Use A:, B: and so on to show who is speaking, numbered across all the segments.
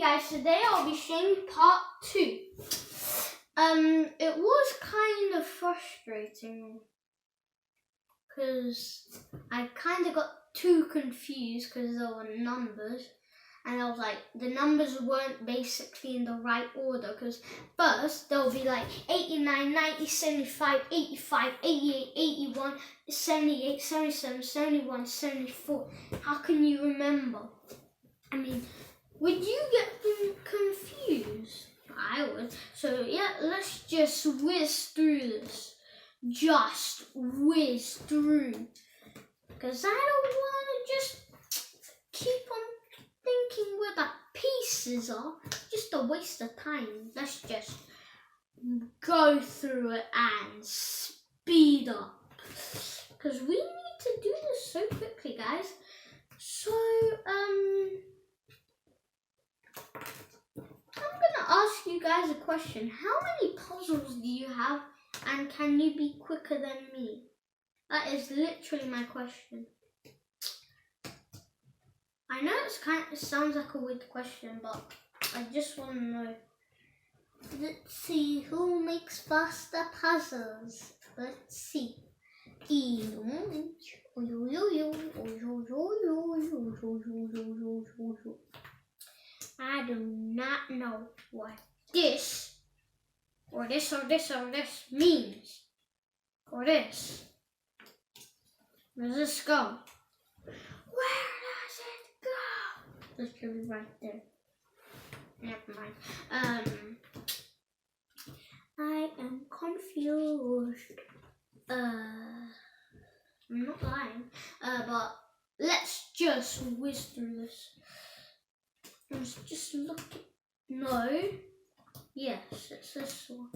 A: guys, today I'll be showing part 2. It was kind of frustrating because I kind of got too confused because there were numbers, and I was like, the numbers weren't basically in the right order, because first there will be like 89, 90, 75, 85, 88, 81, 78, 77, 71, 74. How can you remember? I mean, would you get confused? I would. So yeah, let's just whiz through this. Just whiz through. Because I don't want to just keep on thinking where the pieces are. Just a waste of time. Let's just go through it and speed up. Because we need to do this so quickly, guys. So, I'm gonna ask you guys a question. How many puzzles do you have, and can you be quicker than me? That is literally my question. I know it sounds like a weird question, but I just want to know. Let's see who makes faster puzzles. Let's see. I do not know what this or this or this or this means. Or this. Where does this go? Where does it go? This should be right there. Never mind. I am confused. I'm not lying. But let's just whiz through this. Let's just look at... No. Yes, it's this one.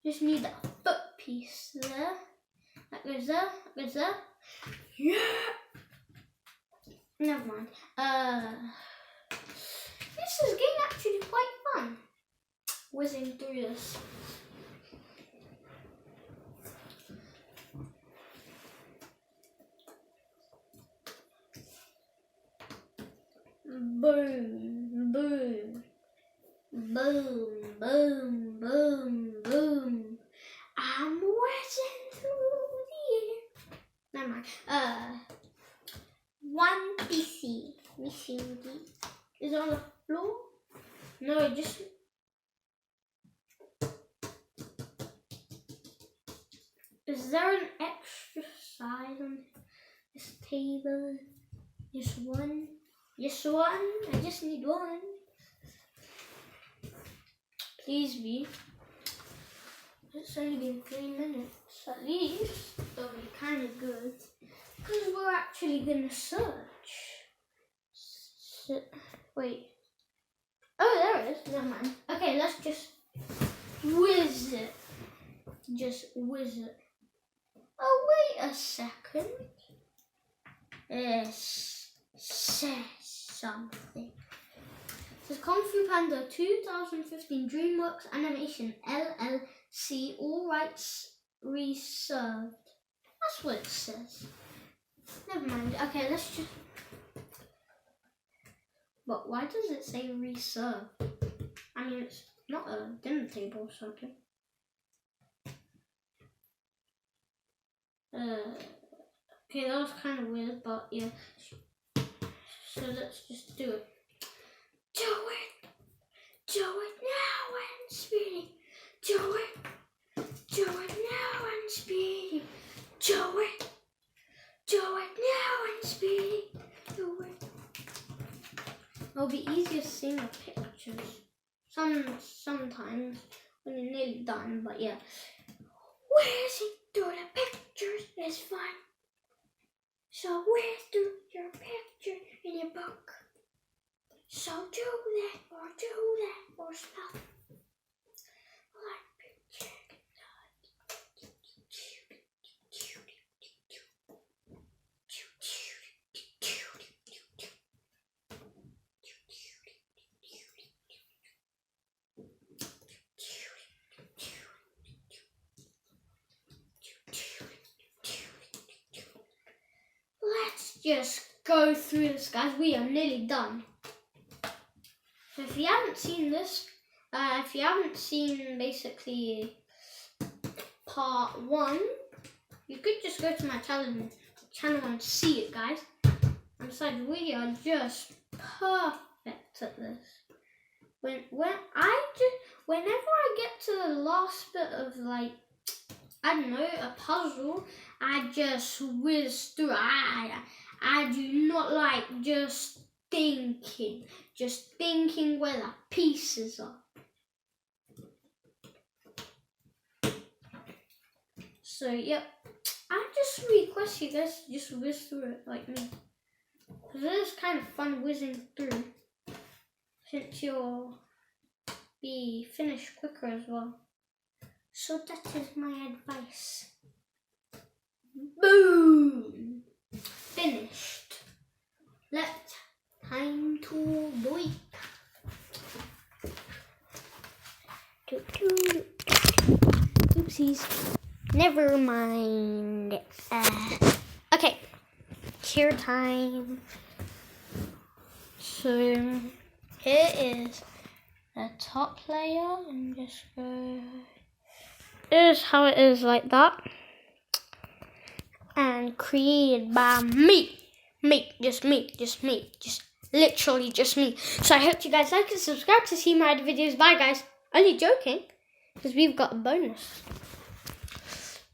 A: Just need that foot piece there. That goes there, that goes there. Yeah! Never mind. This is getting actually quite fun. Whizzing through this. Boom, boom, boom, boom, boom, boom. I'm whizzing through the air. Never mind. One PC missing is on the floor. No, it just. Is there an extra side on this table? Just one. Just one. I just need one. Please be. It's only been 3 minutes at least. That'll be kind of good. Because we're actually going to search. Wait. Oh, there it is. Never mind. Okay, let's just whiz it. Just whiz it. Oh, wait a second. This says something. It says Kong Fu Panda 2015 DreamWorks Animation LLC, all rights reserved. That's what it says. Never mind. Okay, let's just. But why does it say reserved? I mean, it's not a dinner table or something. Okay, that was kind of weird, but yeah. So let's just do it. Do it! Do it now and speedy! Do it! Do it now and speedy! Do it! Do it now and speedy! Do it! It'll be easier seeing the pictures. Sometimes when you're nearly done, but yeah. Whizzing through the pictures is fun. So whiz through your picture in your book. So do that or stop. Like picture. just go through this, guys. We are nearly done. So if you haven't seen this, if you haven't seen basically part 1, you could just go to my channel and see it, guys. And besides, we are just perfect at this. Whenever I get to the last bit of, like, I don't know, a puzzle, I just whiz through. I do not like just thinking where the pieces are. So, yep, I just request you guys to just whiz through it like me. Because it is kind of fun whizzing through, since you'll be finished quicker as well. So that is my advice. Boom! Finished. Let's time to do it. Oopsies. Never mind. Okay. Cheer time. So here is the top layer, and just go. Here's how it is, like that. And created by me. Just literally just me. So I hope you guys like and subscribe to see my other videos. Bye, guys. Only joking, because we've got a bonus.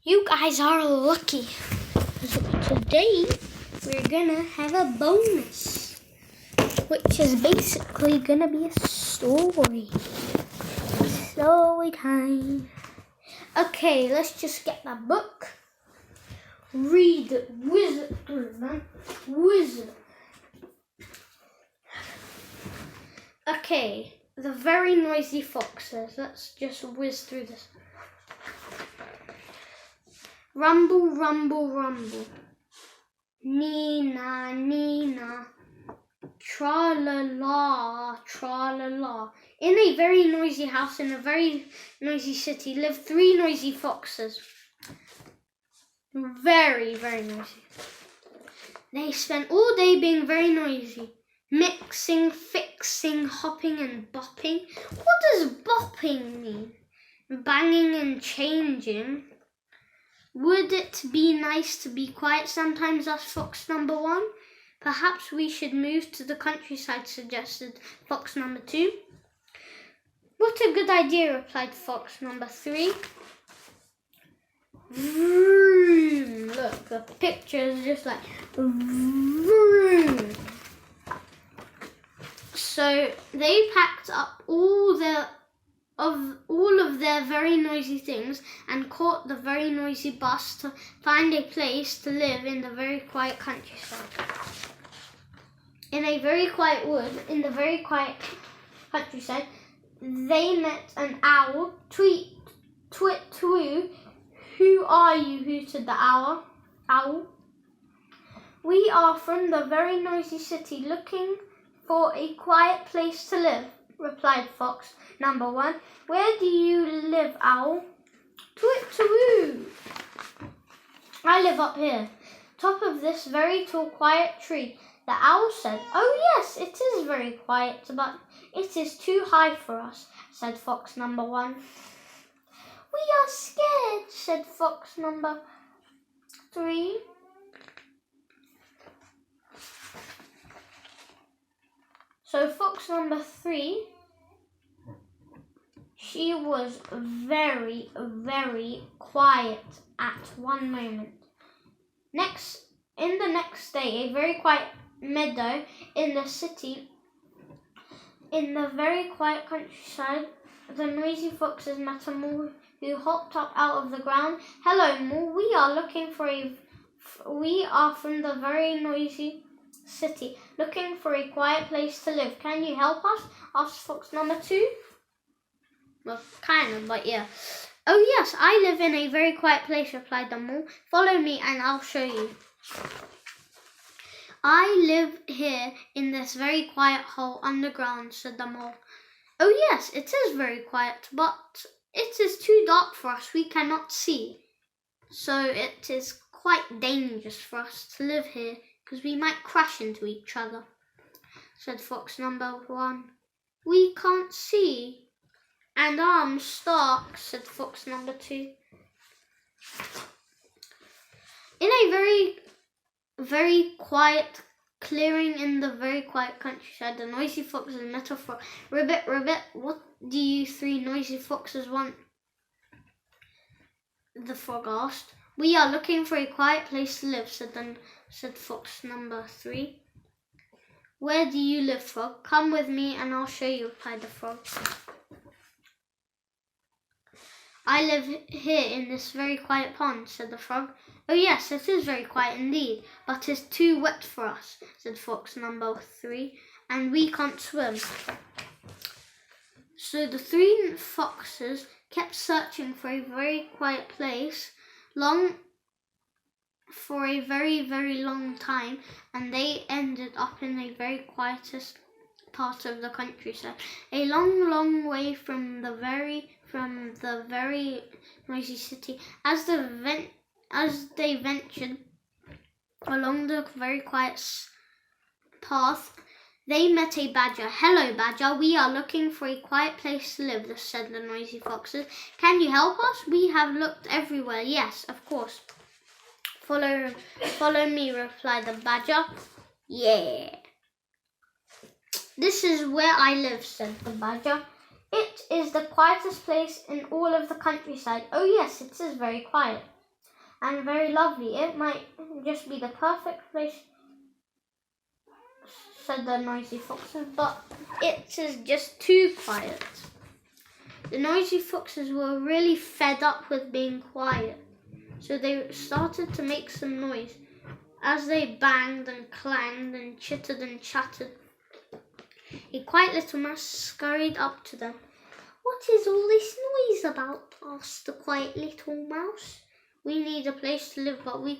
A: You guys are lucky. Today, we're gonna have a bonus, which is basically gonna be a story. Story time. Okay, let's just get the book. Read it. Whiz it through, man. Whiz it. Okay, the very noisy foxes. Let's just whiz through this. Rumble, rumble, rumble. Nina, Nina. Tra-la-la, tra-la-la. In a very noisy house in a very noisy city lived 3 noisy foxes. Very, very noisy. They spent all day being very noisy. Mixing, fixing, hopping and bopping. What does bopping mean? Banging and changing. Would it be nice to be quiet sometimes, asked fox number 1. Perhaps we should move to the countryside, suggested fox number 2. What a good idea, replied fox number 3. Vroom. Look, the picture is just like vroom. So they packed up all of their very noisy things and caught the very noisy bus to find a place to live in the very quiet countryside. In a very quiet wood, in the very quiet countryside, they met an owl. Tweet, twit, twoo. Who are you? Hooted the owl. We are from the very noisy city, looking for a quiet place to live, replied fox number 1. Where do you live, owl? Twit-twoo. I live up here, top of this very tall, quiet tree. The owl said, oh yes, it is very quiet, but it is too high for us, said fox number 1. We are scared, said fox number 3. So fox number 3, she was very, very quiet at one moment. In the next day, a very quiet meadow in the city, in the very quiet countryside, the noisy foxes met a mole who hopped up out of the ground. Hello, mole. We are from the very noisy city, looking for a quiet place to live. Can you help us? Asked fox number 2. Well, kind of, but yeah. Oh yes, I live in a very quiet place, replied the mole. Follow me and I'll show you. I live here in this very quiet hole underground, said the mole. Oh yes, it is very quiet, but it is too dark for us. We cannot see. So it is quite dangerous for us to live here because we might crash into each other, said fox number 1. We can't see. And I'm stuck, said fox number 2. In a very, very quiet clearing in the very quiet countryside, the noisy foxes met a frog. Ribbit, ribbit, what do you 3 noisy foxes want? The frog asked. We are looking for a quiet place to live, said fox number 3. Where do you live, frog? Come with me and I'll show you, replied the frog. I live here in this very quiet pond, said the frog. Oh yes, it is very quiet indeed, but it's too wet for us, said fox number 3, and we can't swim. So the 3 foxes kept searching for a very quiet place for a very, very long time, and they ended up in a very quietest part of the countryside, a long, long way from the very noisy city. As they ventured along the very quiet path, they met a badger. Hello, badger. We are looking for a quiet place to live, said the noisy foxes. Can you help us? We have looked everywhere. Yes, of course. Follow me, replied the badger. Yeah. This is where I live, said the badger. It is the quietest place in all of the countryside. Oh yes, it is very quiet and very lovely. It might just be the perfect place, said the noisy foxes, but it is just too quiet. The noisy foxes were really fed up with being quiet, so they started to make some noise. As they banged and clanged and chittered and chattered, a quiet little mouse scurried up to them. What is all this noise about? Asked the quiet little mouse. We need a place to live, but we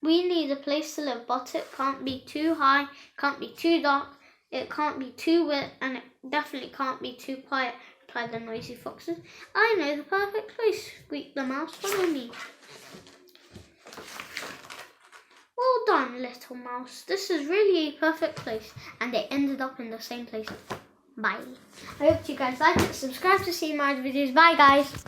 A: need a place to live, but it can't be too high, can't be too dark, it can't be too wet, and it definitely can't be too quiet, replied the noisy foxes. I know the perfect place, squeaked the mouse. Follow me. Well done, little mouse. This is really a perfect place. And they ended up in the same place. Bye. I hope you guys like it. Subscribe to see more videos. Bye, guys.